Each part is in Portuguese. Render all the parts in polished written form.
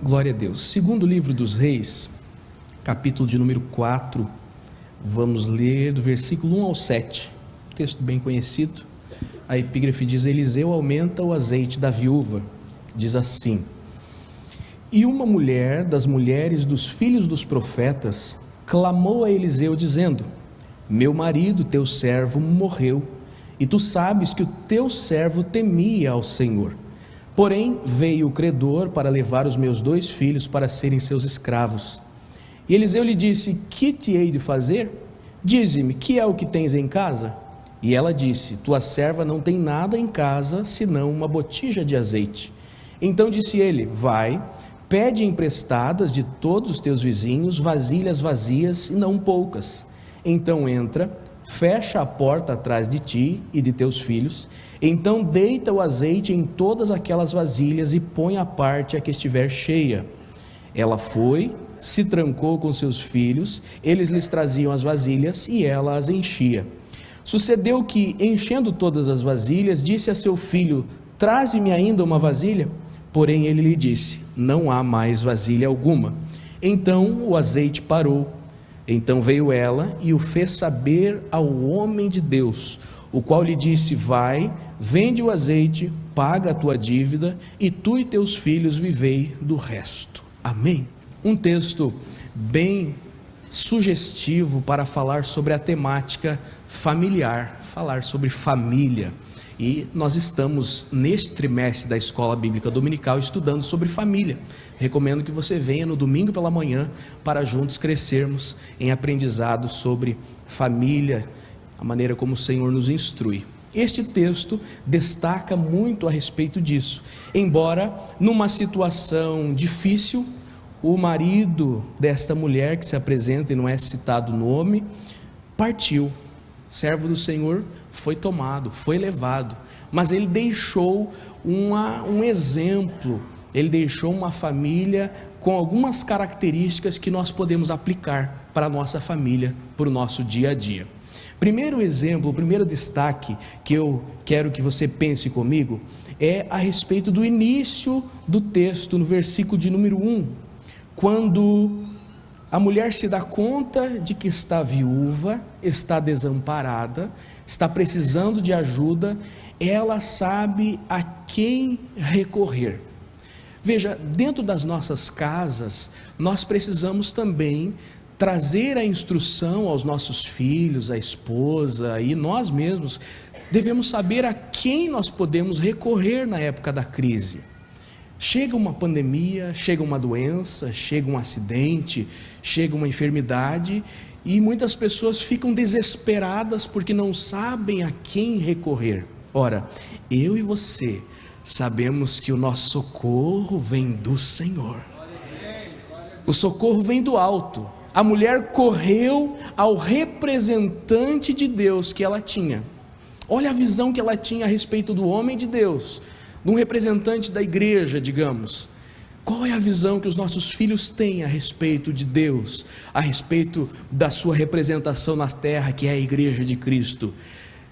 Glória a Deus. Segundo livro dos Reis, capítulo de número 4, vamos ler do versículo 1 ao 7, texto bem conhecido. A epígrafe diz: Eliseu aumenta o azeite da viúva. Diz assim: E uma mulher das mulheres dos filhos dos profetas clamou a Eliseu dizendo: Meu marido, teu servo, morreu, e tu sabes que o teu servo temia ao Senhor. Porém veio o credor para levar os meus 2 filhos para serem seus escravos. E Eliseu lhe disse: Que te hei de fazer? Dize-me, que é o que tens em casa? E ela disse: Tua serva não tem nada em casa, senão uma botija de azeite. Então disse ele: Vai, pede emprestadas de todos os teus vizinhos vasilhas vazias e não poucas. Então entra, fecha a porta atrás de ti e de teus filhos. Então deita o azeite em todas aquelas vasilhas e põe à parte a que estiver cheia. Ela foi, se trancou com seus filhos, eles lhes traziam as vasilhas e ela as enchia. Sucedeu que, enchendo todas as vasilhas, disse a seu filho: Traze-me ainda uma vasilha. Porém ele lhe disse: Não há mais vasilha alguma. Então o azeite parou. Então veio ela e o fez saber ao homem de Deus, o qual lhe disse: Vai, vende o azeite, paga a tua dívida, e tu e teus filhos vivei do resto. Amém? Um texto bem sugestivo para falar sobre a temática familiar, falar sobre família. E nós estamos neste trimestre da Escola Bíblica Dominical estudando sobre família. Recomendo que você venha no domingo pela manhã para juntos crescermos em aprendizado sobre família, a maneira como o Senhor nos instrui. Este texto destaca muito a respeito disso. Embora numa situação difícil, o marido desta mulher que se apresenta e não é citado o nome, partiu. Servo do Senhor foi tomado, foi levado, mas ele deixou um exemplo, ele deixou uma família com algumas características que nós podemos aplicar para a nossa família, para o nosso dia a dia. Primeiro exemplo, o primeiro destaque que eu quero que você pense comigo é a respeito do início do texto, no versículo de número 1, quando a mulher se dá conta de que está viúva, está desamparada, está precisando de ajuda, ela sabe a quem recorrer. Veja, dentro das nossas casas, nós precisamos também trazer a instrução aos nossos filhos, à esposa e nós mesmos, devemos saber a quem nós podemos recorrer na época da crise. Chega uma pandemia, chega uma doença, chega um acidente, chega uma enfermidade e muitas pessoas ficam desesperadas porque não sabem a quem recorrer. Ora, eu e você sabemos que o nosso socorro vem do Senhor. O socorro vem do alto. A mulher correu ao representante de Deus que ela tinha. Olha a visão que ela tinha a respeito do homem de Deus, de um representante da igreja, digamos. Qual é a visão que os nossos filhos têm a respeito de Deus, a respeito da sua representação na terra, que é a igreja de Cristo?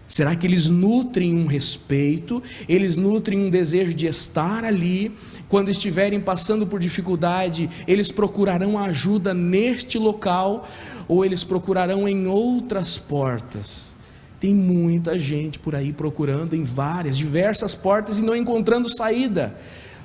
Será que eles nutrem um respeito, eles nutrem um desejo de estar ali? Quando estiverem passando por dificuldade, eles procurarão ajuda neste local, ou eles procurarão em outras portas? Tem muita gente por aí procurando em diversas portas e não encontrando saída.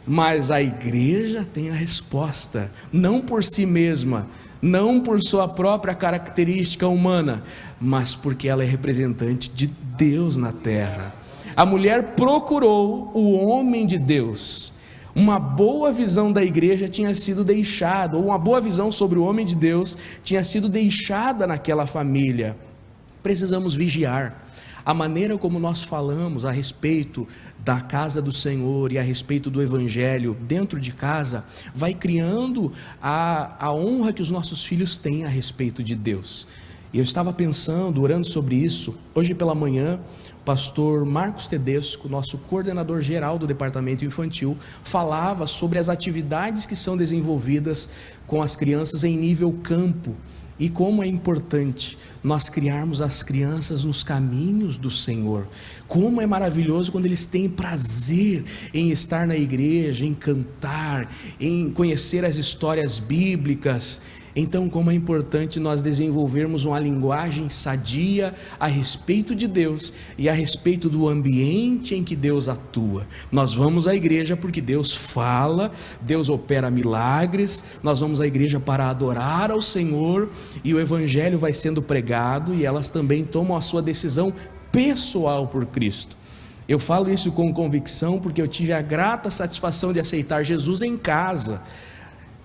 Mas a igreja tem a resposta, não por si mesma, não por sua própria característica humana, mas porque ela é representante de Deus na terra. A mulher procurou o homem de Deus. Uma boa visão da igreja tinha sido deixada, ou uma boa visão sobre o homem de Deus tinha sido deixada naquela família. Precisamos vigiar. A maneira como nós falamos a respeito da casa do Senhor e a respeito do Evangelho dentro de casa, vai criando a honra que os nossos filhos têm a respeito de Deus. E eu estava pensando, orando sobre isso, hoje pela manhã, o pastor Marcos Tedesco, nosso coordenador geral do departamento infantil, falava sobre as atividades que são desenvolvidas com as crianças em nível campo. E como é importante nós criarmos as crianças nos caminhos do Senhor. Como é maravilhoso quando eles têm prazer em estar na igreja, em cantar, em conhecer as histórias bíblicas. Então, como é importante nós desenvolvermos uma linguagem sadia a respeito de Deus e a respeito do ambiente em que Deus atua. Nós vamos à igreja porque Deus fala, Deus opera milagres, nós vamos à igreja para adorar ao Senhor, e o Evangelho vai sendo pregado e elas também tomam a sua decisão pessoal por Cristo. Eu falo isso com convicção porque eu tive a grata satisfação de aceitar Jesus em casa.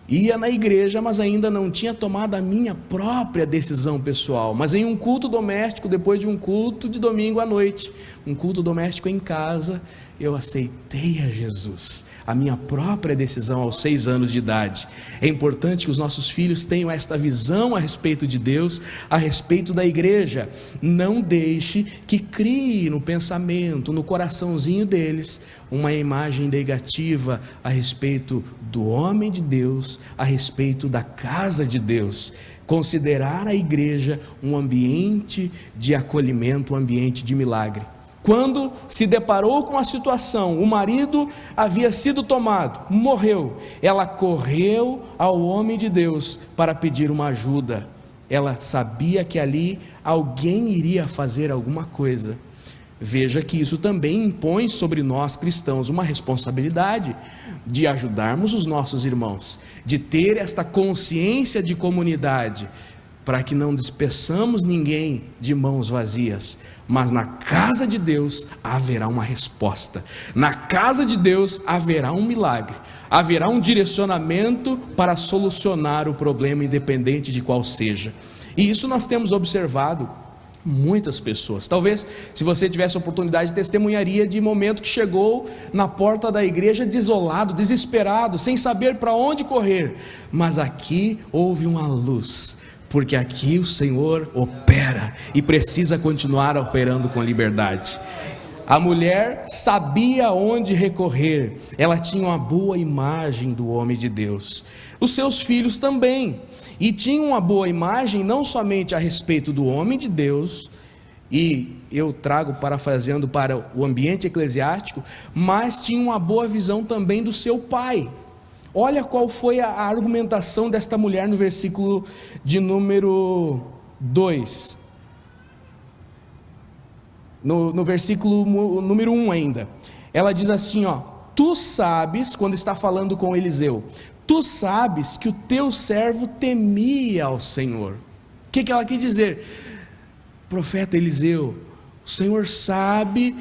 Ia na igreja, mas ainda não tinha tomado a minha própria decisão pessoal. Mas em um culto doméstico, depois de um culto de domingo à noite, um culto doméstico em casa, eu aceitei a Jesus, a minha própria decisão aos 6 anos de idade. É importante que os nossos filhos tenham esta visão a respeito de Deus, a respeito da igreja. Não deixe que crie no pensamento, no coraçãozinho deles, uma imagem negativa a respeito do homem de Deus, a respeito da casa de Deus. Considerar a igreja um ambiente de acolhimento, um ambiente de milagre. Quando se deparou com a situação, o marido havia sido tomado, morreu, ela correu ao homem de Deus para pedir uma ajuda. Ela sabia que ali alguém iria fazer alguma coisa. Veja que isso também impõe sobre nós cristãos uma responsabilidade de ajudarmos os nossos irmãos, de ter esta consciência de comunidade, para que não despeçamos ninguém de mãos vazias. Mas na casa de Deus haverá uma resposta, na casa de Deus haverá um milagre, haverá um direcionamento para solucionar o problema, independente de qual seja. E isso nós temos observado muitas pessoas. Talvez, se você tivesse a oportunidade, testemunharia de momento que chegou na porta da igreja desolado, desesperado, sem saber para onde correr. Mas aqui houve uma luz, porque aqui o Senhor opera e precisa continuar operando com liberdade. A mulher sabia onde recorrer, ela tinha uma boa imagem do homem de Deus. Os seus filhos também, e tinham uma boa imagem não somente a respeito do homem de Deus, e eu trago parafraseando para o ambiente eclesiástico, mas tinham uma boa visão também do seu pai. Olha qual foi a argumentação desta mulher no versículo de número 2. No versículo número 1 ainda. Ela diz assim, tu sabes, quando está falando com Eliseu, tu sabes que o teu servo temia ao Senhor. O que ela quis dizer? Profeta Eliseu, o Senhor sabe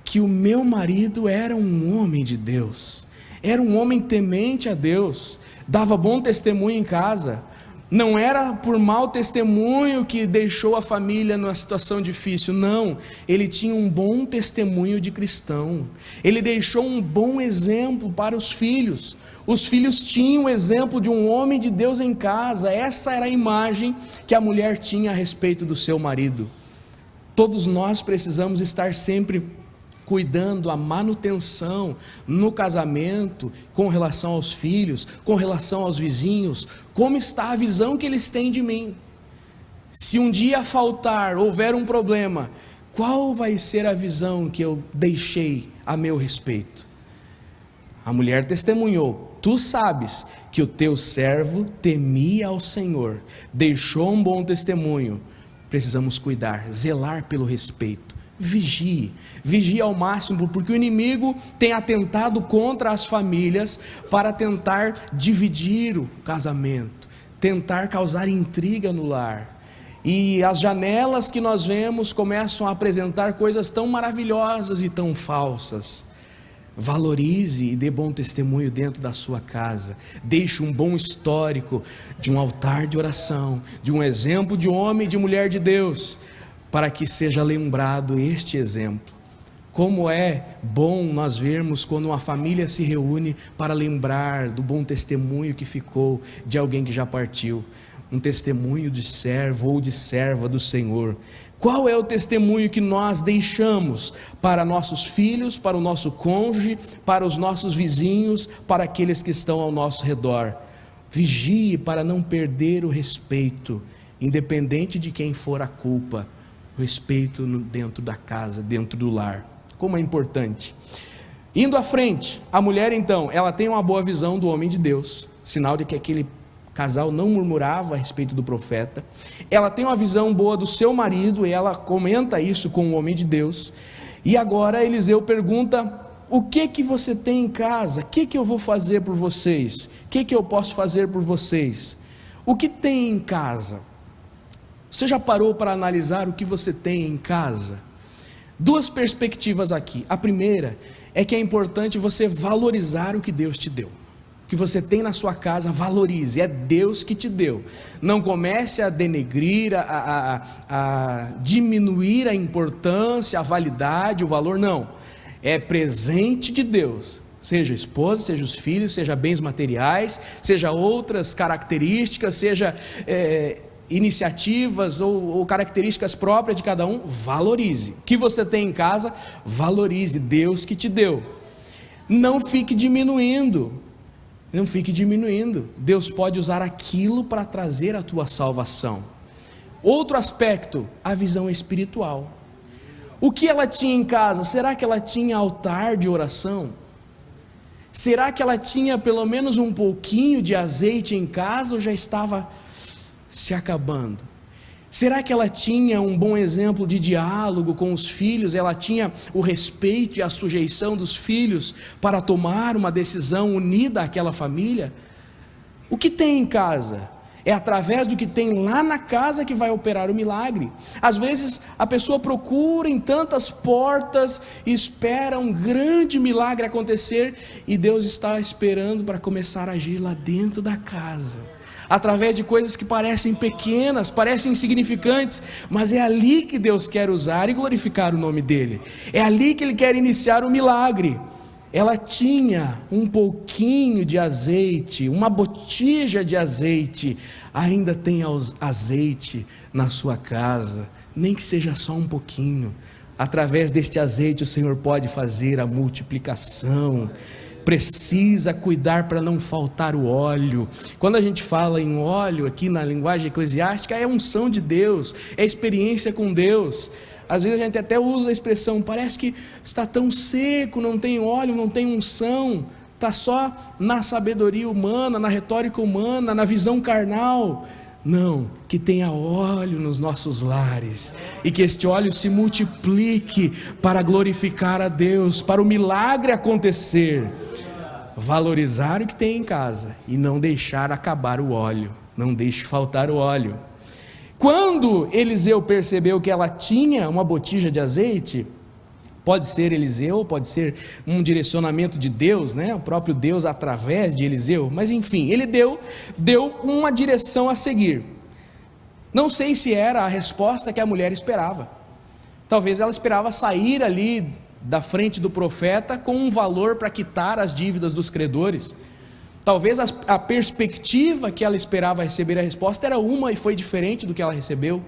que o meu marido era um homem de Deus. Era um homem temente a Deus, dava bom testemunho em casa, não era por mau testemunho que deixou a família numa situação difícil, não, ele tinha um bom testemunho de cristão, ele deixou um bom exemplo para os filhos tinham o exemplo de um homem de Deus em casa. Essa era a imagem que a mulher tinha a respeito do seu marido. Todos nós precisamos estar sempre cuidando a manutenção no casamento, com relação aos filhos, com relação aos vizinhos, como está a visão que eles têm de mim. Se um dia faltar, houver um problema, qual vai ser a visão que eu deixei a meu respeito? A mulher testemunhou, tu sabes que o teu servo temia ao Senhor, deixou um bom testemunho. Precisamos cuidar, zelar pelo respeito. Vigie ao máximo, porque o inimigo tem atentado contra as famílias para tentar dividir o casamento, tentar causar intriga no lar. E as janelas que nós vemos começam a apresentar coisas tão maravilhosas e tão falsas. Valorize e dê bom testemunho dentro da sua casa. Deixe um bom histórico de um altar de oração, de um exemplo de homem e de mulher de Deus, para que seja lembrado este exemplo. Como é bom nós vermos quando uma família se reúne para lembrar do bom testemunho que ficou de alguém que já partiu, um testemunho de servo ou de serva do Senhor. Qual é o testemunho que nós deixamos para nossos filhos, para o nosso cônjuge, para os nossos vizinhos, para aqueles que estão ao nosso redor? Vigie para não perder o respeito, independente de quem for a culpa, o respeito dentro da casa, dentro do lar. Como é importante. Indo à frente, a mulher então, ela tem uma boa visão do homem de Deus, sinal de que aquele casal não murmurava a respeito do profeta. Ela tem uma visão boa do seu marido e ela comenta isso com o homem de Deus. E agora Eliseu pergunta: o que você tem em casa? O que eu vou fazer por vocês? O que eu posso fazer por vocês? O que tem em casa? Você já parou para analisar o que você tem em casa? Duas perspectivas aqui. A primeira é que é importante você valorizar o que Deus te deu. O que você tem na sua casa, valorize, é Deus que te deu. Não comece a denegrir, a diminuir a importância, a validade, o valor, não. É presente de Deus, seja a esposa, seja os filhos, seja bens materiais, seja outras características, seja iniciativas ou características próprias de cada um, valorize. O que você tem em casa, valorize, Deus que te deu. Não fique diminuindo. Não fique diminuindo. Deus pode usar aquilo para trazer a tua salvação. Outro aspecto, a visão espiritual. O que ela tinha em casa? Será que ela tinha altar de oração? Será que ela tinha pelo menos um pouquinho de azeite em casa ou já estava se acabando? Será que ela tinha um bom exemplo de diálogo com os filhos? Ela tinha o respeito e a sujeição dos filhos para tomar uma decisão unida àquela família? O que tem em casa? É através do que tem lá na casa que vai operar o milagre. Às vezes a pessoa procura em tantas portas e espera um grande milagre acontecer, e Deus está esperando para começar a agir lá dentro da casa, através de coisas que parecem pequenas, parecem insignificantes, mas é ali que Deus quer usar e glorificar o nome dEle. É ali que Ele quer iniciar o milagre. Ela tinha um pouquinho de azeite, uma botija de azeite. Ainda tem azeite na sua casa, nem que seja só um pouquinho. Através deste azeite o Senhor pode fazer a multiplicação. Precisa cuidar para não faltar o óleo. Quando a gente fala em óleo aqui na linguagem eclesiástica, é unção de Deus, é experiência com Deus. Às vezes a gente até usa a expressão: parece que está tão seco, não tem óleo, não tem unção, está só na sabedoria humana, na retórica humana, na visão carnal. Não, que tenha óleo nos nossos lares, e que este óleo se multiplique para glorificar a Deus, para o milagre acontecer. Valorizar o que tem em casa e não deixar acabar o óleo, não deixe faltar o óleo. Quando Eliseu percebeu que ela tinha uma botija de azeite, pode ser Eliseu, pode ser um direcionamento de Deus, né? O próprio Deus através de Eliseu, mas enfim, ele deu uma direção a seguir. Não sei se era a resposta que a mulher esperava. Talvez ela esperava sair ali da frente do profeta com um valor para quitar as dívidas dos credores. Talvez a perspectiva que ela esperava receber a resposta era uma e foi diferente do que ela recebeu.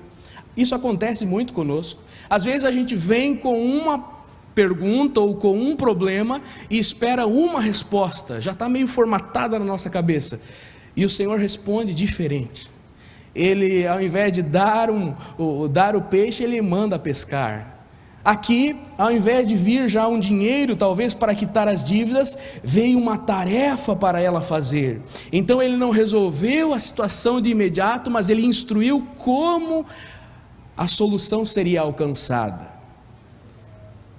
Isso acontece muito conosco. Às vezes a gente vem com uma pergunta ou com um problema e espera uma resposta, já está meio formatada na nossa cabeça, e o Senhor responde diferente. Ele, ao invés de dar o peixe, Ele manda pescar. Aqui, ao invés de vir já um dinheiro, talvez para quitar as dívidas, veio uma tarefa para ela fazer. Então Ele não resolveu a situação de imediato, mas Ele instruiu como a solução seria alcançada.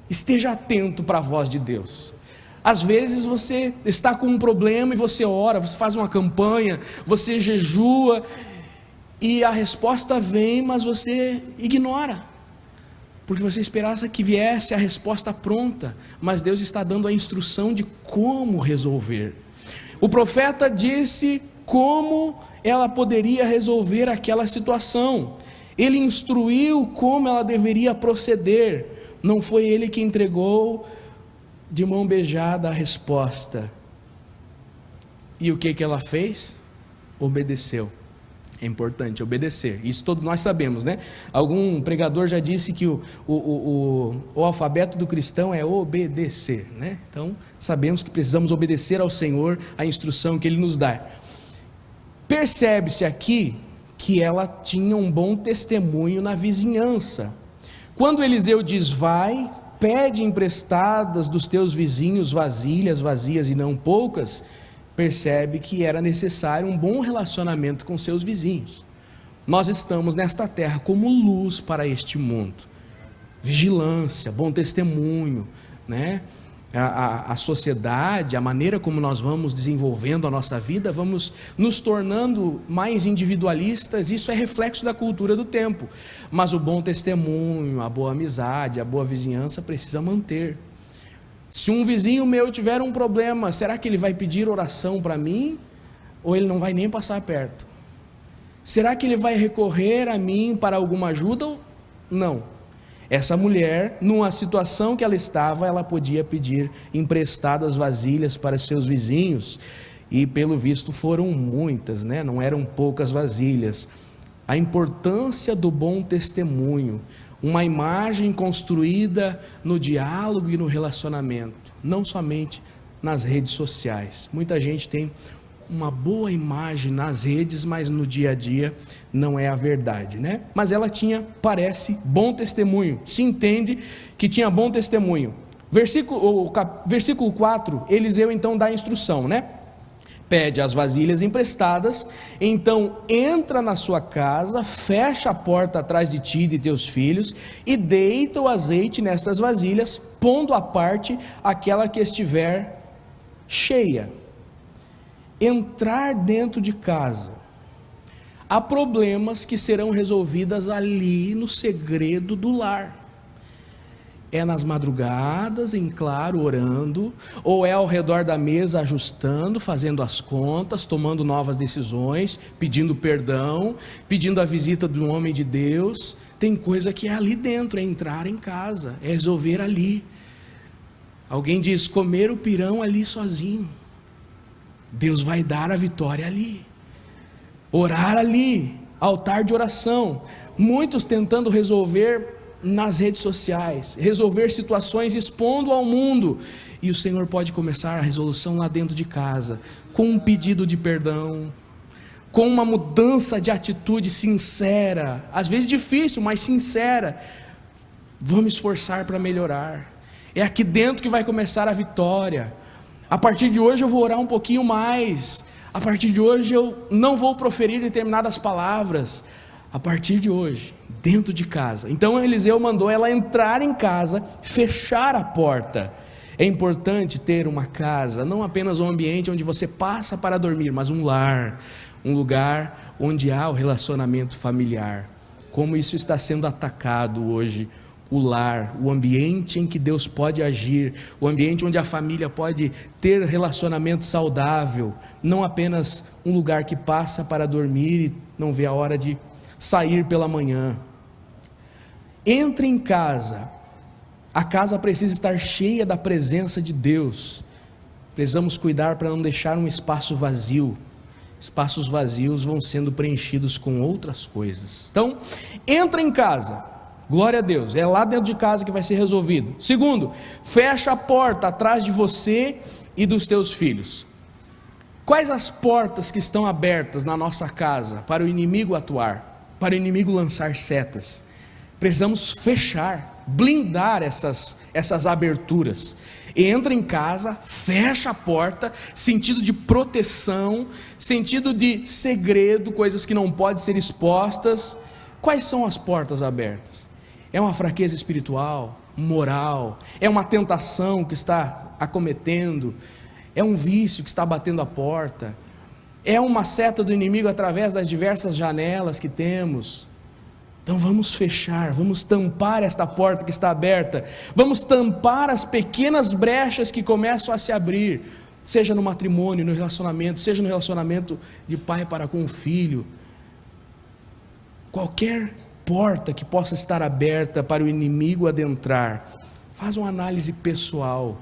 Esteja atento para a voz de Deus. Às vezes você está com um problema e você ora, você faz uma campanha, você jejua, e a resposta vem, mas você ignora, porque você esperasse que viesse a resposta pronta, mas Deus está dando a instrução de como resolver. O profeta disse como ela poderia resolver aquela situação. Ele instruiu como ela deveria proceder. Não foi ele que entregou de mão beijada a resposta. E o que ela fez? Obedeceu. É importante obedecer, isso todos nós sabemos, né? Algum pregador já disse que o alfabeto do cristão é obedecer, né? Então sabemos que precisamos obedecer ao Senhor, a instrução que Ele nos dá. Percebe-se aqui que ela tinha um bom testemunho na vizinhança. Quando Eliseu diz: vai, pede emprestadas dos teus vizinhos vasilhas vazias e não poucas, percebe que era necessário um bom relacionamento com seus vizinhos. Nós estamos nesta terra como luz para este mundo. Vigilância, bom testemunho, né? A sociedade, a maneira como nós vamos desenvolvendo a nossa vida, vamos nos tornando mais individualistas. Isso é reflexo da cultura do tempo, mas o bom testemunho, a boa amizade, a boa vizinhança precisa manter. Se um vizinho meu tiver um problema, será que ele vai pedir oração para mim? Ou ele não vai nem passar perto? Será que ele vai recorrer a mim para alguma ajuda? Não. Essa mulher, numa situação que ela estava, ela podia pedir emprestadas vasilhas para seus vizinhos, e pelo visto foram muitas, né? Não eram poucas vasilhas. A importância do bom testemunho, uma imagem construída no diálogo e no relacionamento, não somente nas redes sociais. Muita gente tem uma boa imagem nas redes, mas no dia a dia não é a verdade, né? Mas ela tinha, parece, bom testemunho. Se entende que tinha bom testemunho. Versículo 4, Eliseu então dá a instrução, né? Pede as vasilhas emprestadas, então entra na sua casa, fecha a porta atrás de ti e de teus filhos, e deita o azeite nestas vasilhas, pondo à parte aquela que estiver cheia. Entrar dentro de casa. Há problemas que serão resolvidos ali no segredo do lar. É nas madrugadas, em claro, orando, ou é ao redor da mesa ajustando, fazendo as contas, tomando novas decisões, pedindo perdão, pedindo a visita de um homem de Deus. Tem coisa que é ali dentro, é entrar em casa, é resolver ali. Alguém diz: comer o pirão ali sozinho. Deus vai dar a vitória ali. Orar ali, altar de oração. Muitos tentando resolver nas redes sociais, resolver situações expondo ao mundo, e o Senhor pode começar a resolução lá dentro de casa, com um pedido de perdão, com uma mudança de atitude sincera, às vezes difícil, mas sincera. Vamos esforçar para melhorar. É aqui dentro que vai começar a vitória. A partir de hoje eu vou orar um pouquinho mais. A partir de hoje eu não vou proferir determinadas palavras. A partir de hoje, dentro de casa. Então Eliseu mandou ela entrar em casa, fechar a porta. É importante ter uma casa, não apenas um ambiente onde você passa para dormir, mas um lar, um lugar onde há o relacionamento familiar. Como isso está sendo atacado hoje. O lar, o ambiente em que Deus pode agir, o ambiente onde a família pode ter relacionamento saudável, não apenas um lugar que passa para dormir e não vê a hora de sair pela manhã. Entre em casa, a casa precisa estar cheia da presença de Deus. Precisamos cuidar para não deixar um espaço vazio. Espaços vazios vão sendo preenchidos com outras coisas. Então, entra em casa. Glória a Deus, é lá dentro de casa que vai ser resolvido. Segundo, fecha a porta atrás de você e dos teus filhos. Quais as portas que estão abertas na nossa casa para o inimigo atuar, para o inimigo lançar setas? Precisamos fechar, blindar essas aberturas. Entra em casa, fecha a porta, sentido de proteção, sentido de segredo, coisas que não podem ser expostas. Quais são as portas abertas? É uma fraqueza espiritual, moral, é uma tentação que está acometendo, é um vício que está batendo a porta, é uma seta do inimigo através das diversas janelas que temos. Então vamos fechar, vamos tampar esta porta que está aberta, vamos tampar as pequenas brechas que começam a se abrir, seja no matrimônio, no relacionamento, seja no relacionamento de pai para com o filho. Qualquer porta que possa estar aberta para o inimigo adentrar, faz uma análise pessoal.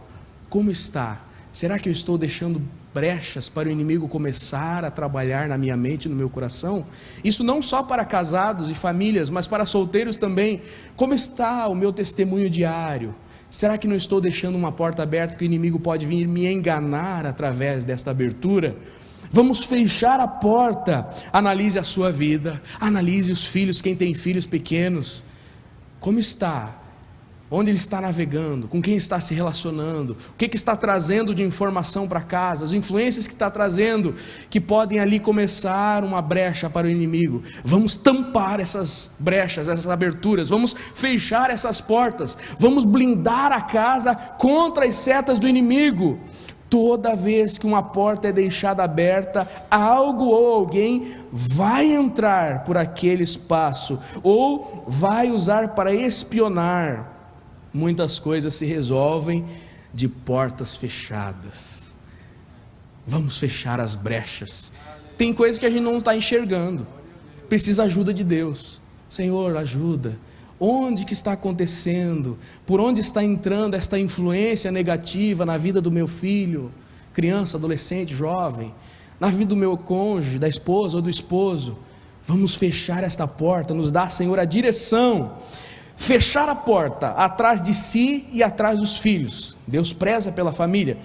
Como está? Será que eu estou deixando brechas para o inimigo começar a trabalhar na minha mente e no meu coração? Isso não só para casados e famílias, mas para solteiros também. Como está o meu testemunho diário? Será que não estou deixando uma porta aberta que o inimigo pode vir me enganar através desta abertura? Vamos fechar a porta. Analise a sua vida, analise os filhos, quem tem filhos pequenos, como está? Onde ele está navegando, com quem está se relacionando, o que está trazendo de informação para casa, as influências que está trazendo, que podem ali começar uma brecha para o inimigo. Vamos tampar essas brechas, essas aberturas, vamos fechar essas portas, vamos blindar a casa contra as setas do inimigo. Toda vez que uma porta é deixada aberta, algo ou alguém vai entrar por aquele espaço, ou vai usar para espionar. Muitas coisas se resolvem de portas fechadas. Vamos fechar as brechas. Tem coisas que a gente não está enxergando, precisa ajuda de Deus. Senhor, ajuda. Onde que está acontecendo? Por onde está entrando esta influência negativa na vida do meu filho, criança, adolescente, jovem, na vida do meu cônjuge, da esposa ou do esposo? Vamos fechar esta porta, nos dá, Senhor, a direção. Fechar a porta atrás de si e atrás dos filhos. Deus preza pela família.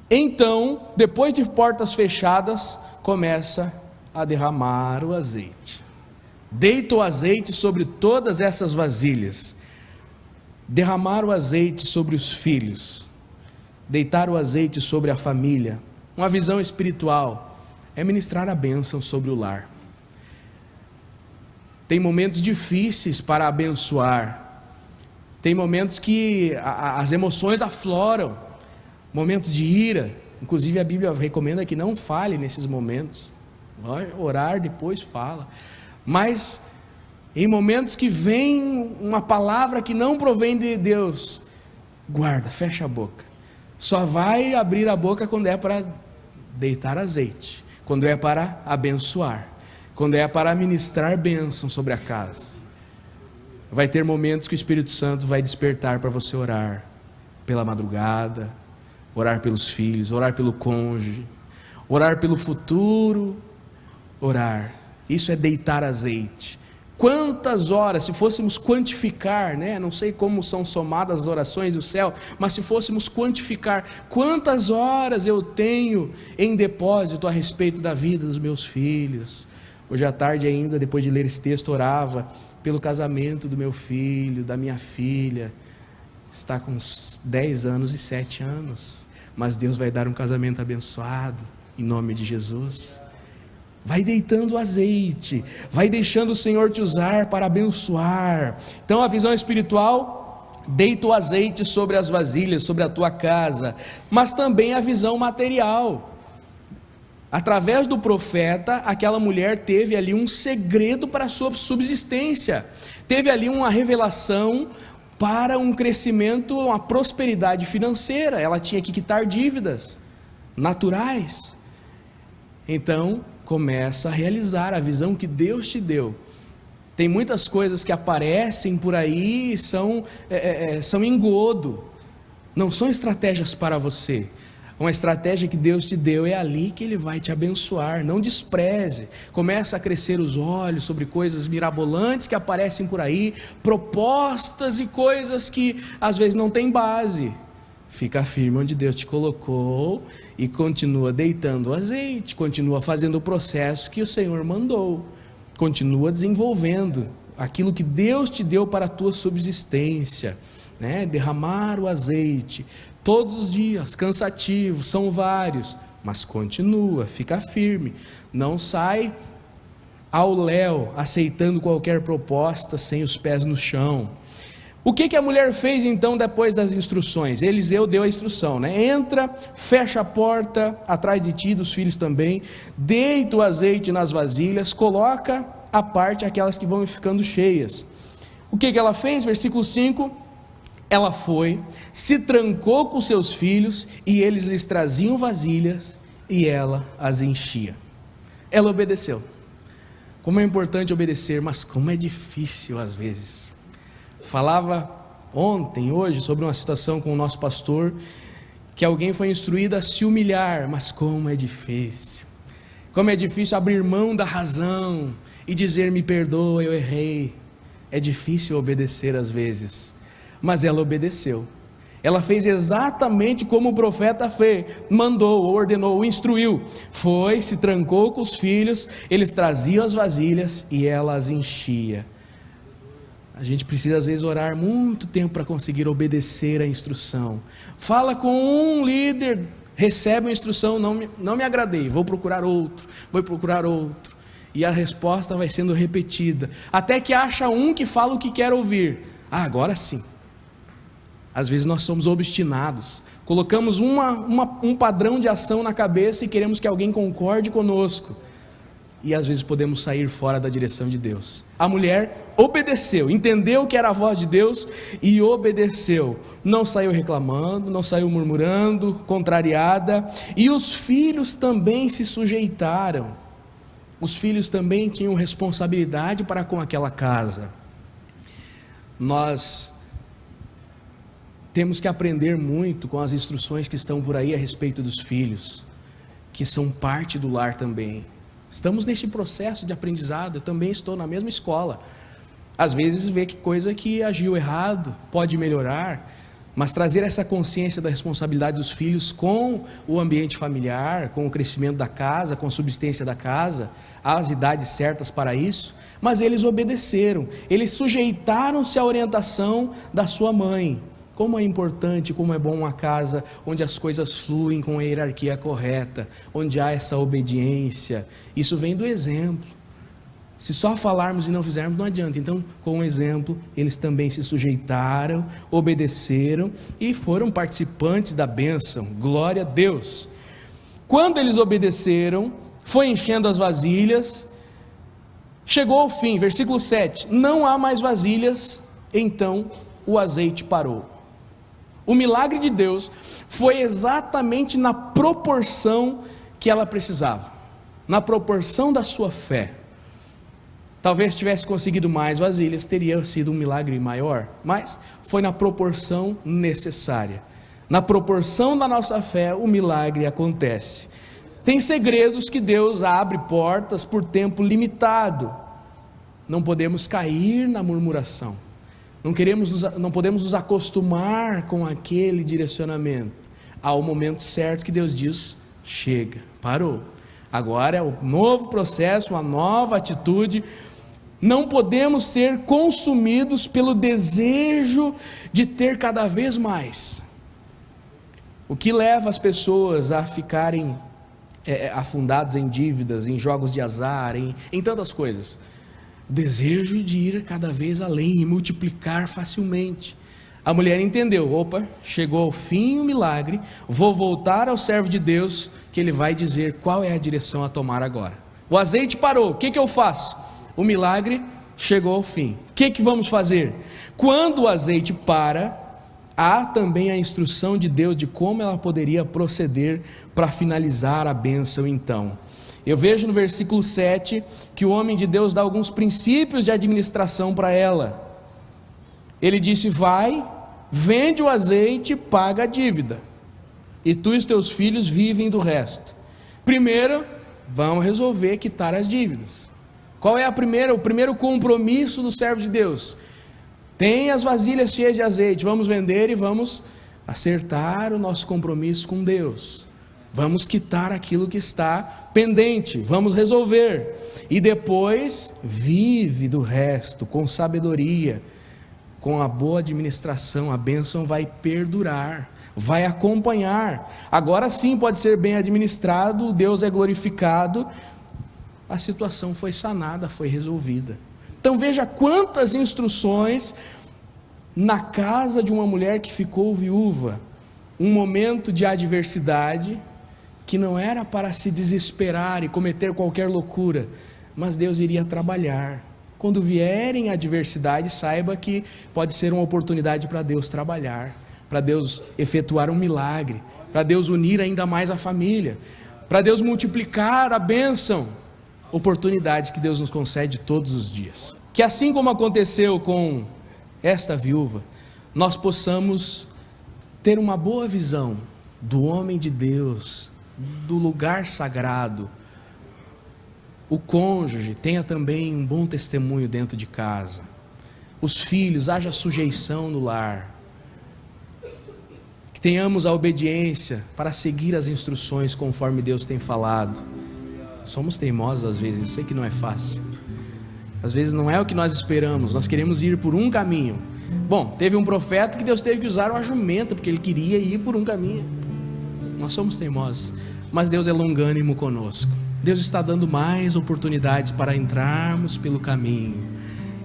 Então, depois de portas fechadas, começa a derramar o azeite. Deita o azeite sobre todas essas vasilhas. Derramar o azeite sobre os filhos. Deitar o azeite sobre a família. Uma visão espiritual é ministrar a bênção sobre o lar. Tem momentos difíceis para abençoar. Tem momentos que as emoções afloram. Momentos de ira. Inclusive a Bíblia recomenda que não fale nesses momentos. Vai orar, depois fala. Mas em momentos que vem uma palavra que não provém de Deus, guarda, fecha a boca. Só vai abrir a boca quando é para deitar azeite, quando é para abençoar, quando é para ministrar bênção sobre a casa. Vai ter momentos que o Espírito Santo vai despertar para você orar pela madrugada, orar pelos filhos, orar pelo cônjuge, orar pelo futuro, orar. Isso é deitar azeite. Quantas horas, se fôssemos quantificar, né? Não sei como são somadas as orações do céu, mas se fôssemos quantificar, quantas horas eu tenho em depósito a respeito da vida dos meus filhos. Hoje à tarde ainda, depois de ler esse texto, orava pelo casamento do meu filho, da minha filha. Está com 10 anos e 7 anos, mas Deus vai dar um casamento abençoado, em nome de Jesus. Vai deitando azeite, vai deixando o Senhor te usar para abençoar. Então a visão espiritual, deita o azeite sobre as vasilhas, sobre a tua casa, mas também a visão material. Através do profeta, aquela mulher teve ali um segredo para a sua subsistência, teve ali uma revelação para um crescimento, uma prosperidade financeira. Ela tinha que quitar dívidas naturais. Então começa a realizar a visão que Deus te deu. Tem muitas coisas que aparecem por aí e são engodo, não são estratégias para você. Uma estratégia que Deus te deu, é ali que Ele vai te abençoar. Não despreze. Começa a crescer os olhos sobre coisas mirabolantes que aparecem por aí, propostas e coisas que às vezes não têm base. Fica firme onde Deus te colocou e continua deitando o azeite, continua fazendo o processo que o Senhor mandou, continua desenvolvendo aquilo que Deus te deu para a tua subsistência, né? Derramar o azeite todos os dias, cansativo, são vários, mas continua, fica firme, não sai ao léu aceitando qualquer proposta sem os pés no chão. O que a mulher fez então depois das instruções? Eliseu deu a instrução, né? Entra, fecha a porta atrás de ti, dos filhos também, deita o azeite nas vasilhas, coloca à parte aquelas que vão ficando cheias. O que ela fez? Versículo 5, ela foi, se trancou com seus filhos e eles lhes traziam vasilhas e ela as enchia. Ela obedeceu. Como é importante obedecer, mas como é difícil às vezes. Falava ontem, hoje, sobre uma situação com o nosso pastor, que alguém foi instruído a se humilhar, mas como é difícil abrir mão da razão e dizer: me perdoa, eu errei. É difícil obedecer às vezes, mas ela obedeceu. Ela fez exatamente como o profeta fez, mandou, ordenou, instruiu. Foi, se trancou com os filhos, eles traziam as vasilhas e ela as enchia. A gente precisa às vezes orar muito tempo para conseguir obedecer a instrução. Fala com um líder, recebe uma instrução, não me agradei, vou procurar outro. E a resposta vai sendo repetida, até que acha um que fala o que quer ouvir. Agora sim. Às vezes nós somos obstinados, colocamos um padrão de ação na cabeça e queremos que alguém concorde conosco. E às vezes podemos sair fora da direção de Deus. A mulher obedeceu, entendeu que era a voz de Deus e obedeceu. Não saiu reclamando, não saiu murmurando, contrariada. E os filhos também se sujeitaram. Os filhos também tinham responsabilidade para com aquela casa. Nós temos que aprender muito com as instruções que estão por aí a respeito dos filhos, que são parte do lar também. Estamos neste processo de aprendizado, eu também estou na mesma escola. Às vezes vê que coisa que agiu errado, pode melhorar, mas trazer essa consciência da responsabilidade dos filhos com o ambiente familiar, com o crescimento da casa, com a subsistência da casa, as idades certas para isso. Mas eles obedeceram, eles sujeitaram-se à orientação da sua mãe. Como é importante, como é bom uma casa onde as coisas fluem com a hierarquia correta, onde há essa obediência. Isso vem do exemplo. Se só falarmos e não fizermos, não adianta. Então, com o exemplo, eles também se sujeitaram, obedeceram e foram participantes da bênção. Glória a Deus. Quando eles obedeceram, foi enchendo as vasilhas, chegou ao fim, versículo 7, não há mais vasilhas, então o azeite parou. O milagre de Deus foi exatamente na proporção que ela precisava, na proporção da sua fé. Talvez tivesse conseguido mais vasilhas, teria sido um milagre maior, mas foi na proporção necessária. Na proporção da nossa fé, o milagre acontece. Tem segredos que Deus abre portas por tempo limitado. Não podemos cair na murmuração. Não podemos nos acostumar com aquele direcionamento. Há o momento certo que Deus diz, chega, parou. Agora é um novo processo, uma nova atitude. Não podemos ser consumidos pelo desejo de ter cada vez mais. O que leva as pessoas a ficarem afundadas em dívidas, em jogos de azar, em tantas coisas? Desejo de ir cada vez além e multiplicar facilmente. A mulher entendeu, opa, chegou ao fim o milagre, vou voltar ao servo de Deus, que ele vai dizer qual é a direção a tomar agora. O azeite parou, o que eu faço? O milagre chegou ao fim, o que vamos fazer? Quando o azeite para, há também a instrução de Deus de como ela poderia proceder para finalizar a bênção então. Eu vejo no versículo 7 que o homem de Deus dá alguns princípios de administração para ela. Ele disse, vai, vende o azeite, paga a dívida, e tu e os teus filhos vivem do resto. Primeiro, vamos resolver quitar as dívidas. Qual é o primeiro compromisso do servo de Deus? Tem as vasilhas cheias de azeite, vamos vender e vamos acertar o nosso compromisso com Deus. Vamos quitar aquilo que está pendente, vamos resolver. E depois, vive do resto, com sabedoria, com a boa administração, a bênção vai perdurar, vai acompanhar. Agora sim pode ser bem administrado, Deus é glorificado, a situação foi sanada, foi resolvida. Então veja quantas instruções na casa de uma mulher que ficou viúva, um momento de adversidade, que não era para se desesperar e cometer qualquer loucura, mas Deus iria trabalhar. Quando vierem adversidades, saiba que pode ser uma oportunidade para Deus trabalhar, para Deus efetuar um milagre, para Deus unir ainda mais a família, para Deus multiplicar a bênção, oportunidades que Deus nos concede todos os dias. Que assim como aconteceu com esta viúva, nós possamos ter uma boa visão do homem de Deus, do lugar sagrado. O cônjuge tenha também um bom testemunho dentro de casa. Os filhos, haja sujeição no lar. que tenhamos a obediência para seguir as instruções conforme Deus tem falado. Somos teimosos às vezes, eu sei que não é fácil, às vezes não é o que nós esperamos, nós queremos ir por um caminho. Bom, teve um profeta que Deus teve que usar uma jumenta, porque ele queria ir por um caminho. Nós somos teimosos, mas Deus é longânimo conosco. Deus está dando mais oportunidades para entrarmos pelo caminho,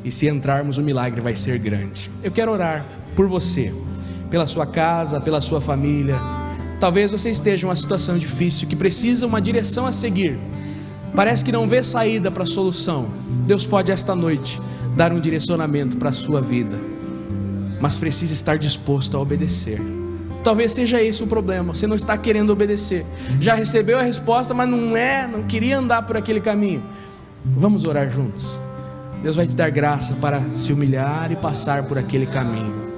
e se entrarmos, o milagre vai ser grande. Eu quero orar por você, pela sua casa, pela sua família. Talvez você esteja em uma situação difícil, que precisa uma direção a seguir, parece que não vê saída para a solução. Deus pode esta noite dar um direcionamento para a sua vida, mas precisa estar disposto a obedecer. Talvez seja esse o problema, você não está querendo obedecer, já recebeu a resposta, mas não queria andar por aquele caminho. Vamos orar juntos. Deus vai te dar graça para se humilhar e passar por aquele caminho.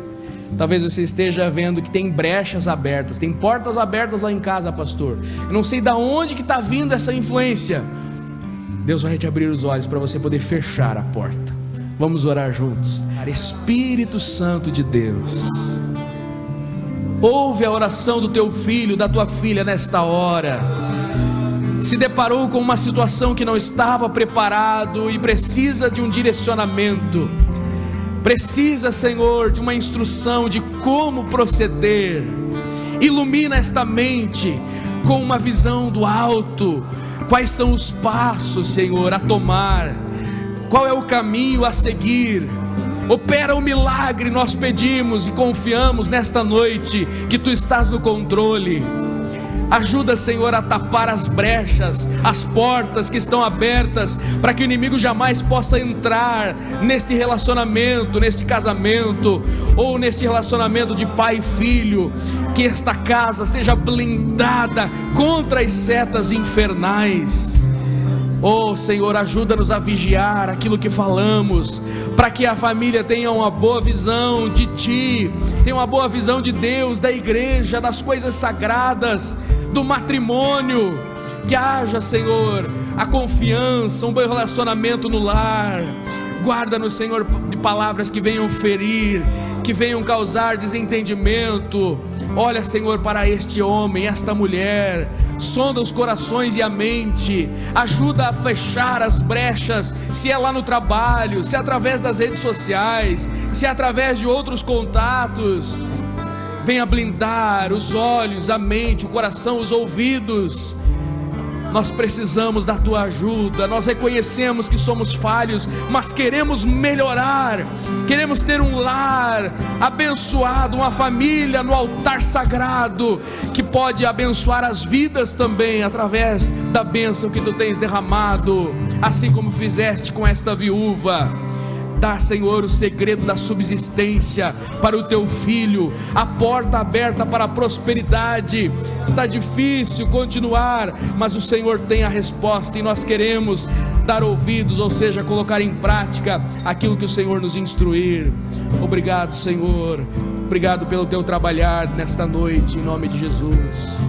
Talvez você esteja vendo que tem brechas abertas, tem portas abertas lá em casa, pastor. Eu não sei de onde que está vindo essa influência. Deus vai te abrir os olhos para você poder fechar a porta. Vamos orar juntos. Espírito Santo de Deus, ouve a oração do teu filho, da tua filha nesta hora. Se deparou com uma situação que não estava preparado e precisa de um direcionamento. Precisa, Senhor, de uma instrução de como proceder. Ilumina esta mente com uma visão do alto. Quais são os passos, Senhor, a tomar? Qual é o caminho a seguir? Opera o milagre, nós pedimos e confiamos nesta noite que Tu estás no controle. Ajuda, Senhor, a tapar as brechas, as portas que estão abertas, para que o inimigo jamais possa entrar neste relacionamento, neste casamento, ou neste relacionamento de pai e filho. Que esta casa seja blindada contra as setas infernais. Oh Senhor, ajuda-nos a vigiar aquilo que falamos, para que a família tenha uma boa visão de Ti, tenha uma boa visão de Deus, da igreja, das coisas sagradas, do matrimônio. Que haja, Senhor, a confiança, um bom relacionamento no lar. Guarda-nos, Senhor, de palavras que venham ferir, que venham causar desentendimento. Olha, Senhor, para este homem, esta mulher, sonda os corações e a mente, ajuda a fechar as brechas, se é lá no trabalho, se é através das redes sociais, se é através de outros contatos. Venha blindar os olhos, a mente, o coração, os ouvidos. Nós precisamos da Tua ajuda. Nós reconhecemos que somos falhos, mas queremos melhorar. Queremos ter um lar abençoado, uma família no altar sagrado, que pode abençoar as vidas também, através da bênção que Tu tens derramado, assim como fizeste com esta viúva. Dá, Senhor, o segredo da subsistência para o Teu filho, a porta aberta para a prosperidade. Está difícil continuar, mas o Senhor tem a resposta, e nós queremos dar ouvidos, ou seja, colocar em prática aquilo que o Senhor nos instruir. Obrigado, Senhor, obrigado pelo Teu trabalhar nesta noite, em nome de Jesus.